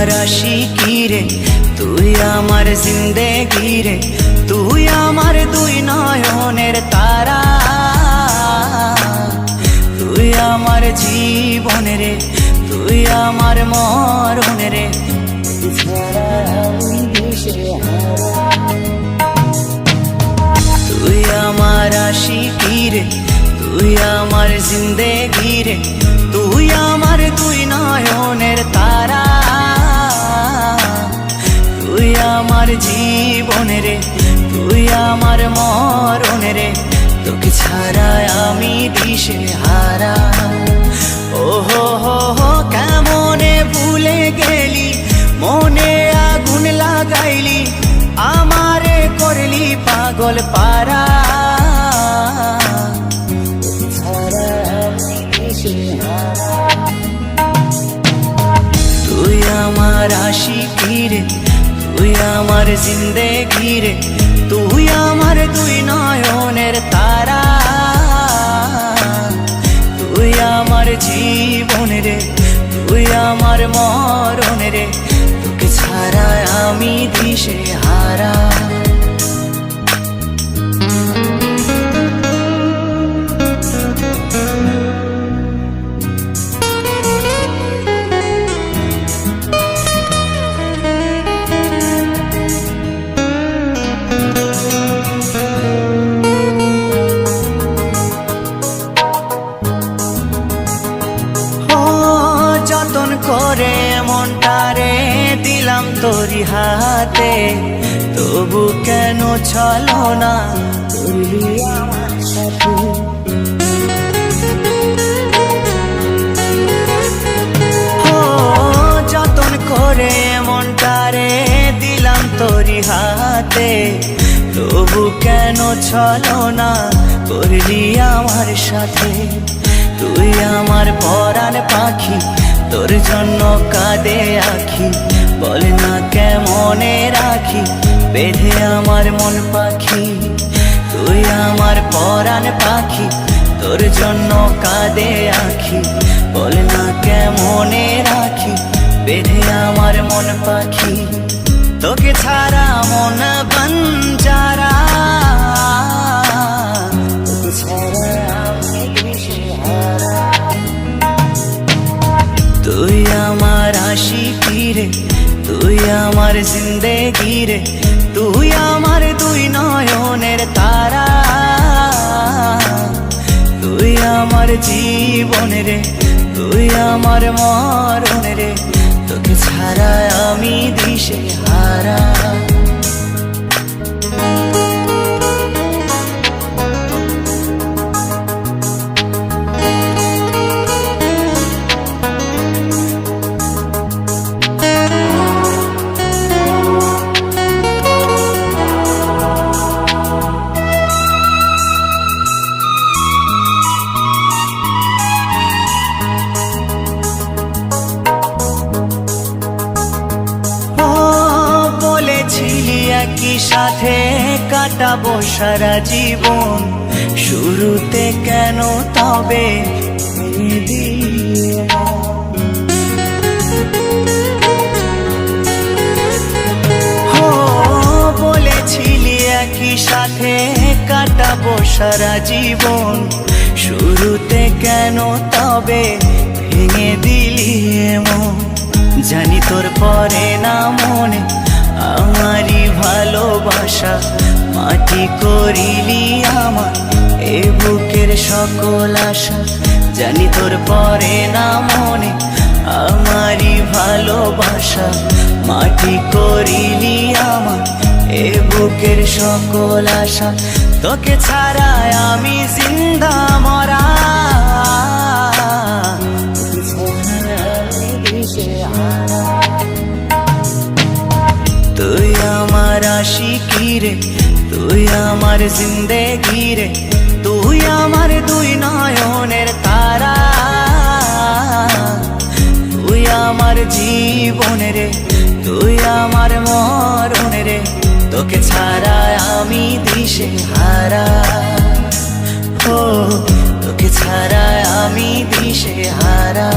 আমার আশিকি রে, তুই আমার জিন্দেগি রে, তুই আমার দুই নয়নের তারা, তুই আমার জীবন রে, তুই আমার মরণ রে, তুই আমার আশিকি রে, তুই আমার জিন্দেগি রে, তুই আমার দুই নয়নের তারা, তুই আমার জীবন রে, তুই আমার মরণ রে, তোকে ছাড়া আমি দিশে হারা। ও হো হো হো কেমনে ভুলে গেলি, মনে আগুন লাগাইলি, আমারে করলি পাগল পারা, তুই আমার আশিকি রে, তুই আমার জিন্দেগি রে, তুই আমার দুই নয়নের তারা, তুই আমার জীবন রে, তুই আমার মরণ রে, তোকে ছাড়া আমি দিশে হারা। যতন করে মনটারে দিলাম তোরি হাতে, তবু কেন চলো না করলি আমার সাথে, যতন করে মনটারে দিলাম তোরি হাতে, তবু কেন চলো না করলি আমার সাথে, তুই আমার পরাণ পাখি, তোর জন্য কাঁদে আখি, বল না কেমনে রাখি বেঁধে আমার মন পাখি, তুই আমার পরাণ পাখি, তোর জন্য কাঁদে আখি, বল না কেমনে রাখি বেঁধে আমার মন পাখি, তোকে ছাড়া মন বঞ্জারা, তোকে ছাড়া আমি দিশেহারা, তুই আমার আশিকি রে, তুই আমার জিন্দেগি রে, তুই আমার দুই নয়নের তারা, তুই আমার জীবন রে, তুই আমার মরণ রে, তোকে ছাড়া আমি দিশে হারা। একই সাথে কাটাবো সারা জীবন, শুরুতে কেন তবে বলেছিলি একই সাথে কাটাবো সারা জীবন, শুরুতে কেন তবে ভেঙে দিলি এমন, জানি তোর পরে না মনে আমারই ভালোবাসা, মাটি করিলি আমার এ বুকের সকল আশা, জানি তোর পরে না মনে আমারই ভালোবাসা, মাটি করিলি আমার এ বুকের সকল আশা, তোকে ছাড়া আমি জিন্দা মরা, তুই আমার আশিকি রে, তুই আমার জিন্দেগি রে, তুই আমার দুই নয়নের তারা, তুই আমার জীবন রে, তুই আমার মরণ রে, তোকে ছাড়া আমি দিশে হারা, ও তোকে ছাড়া আমি দিশে হারা।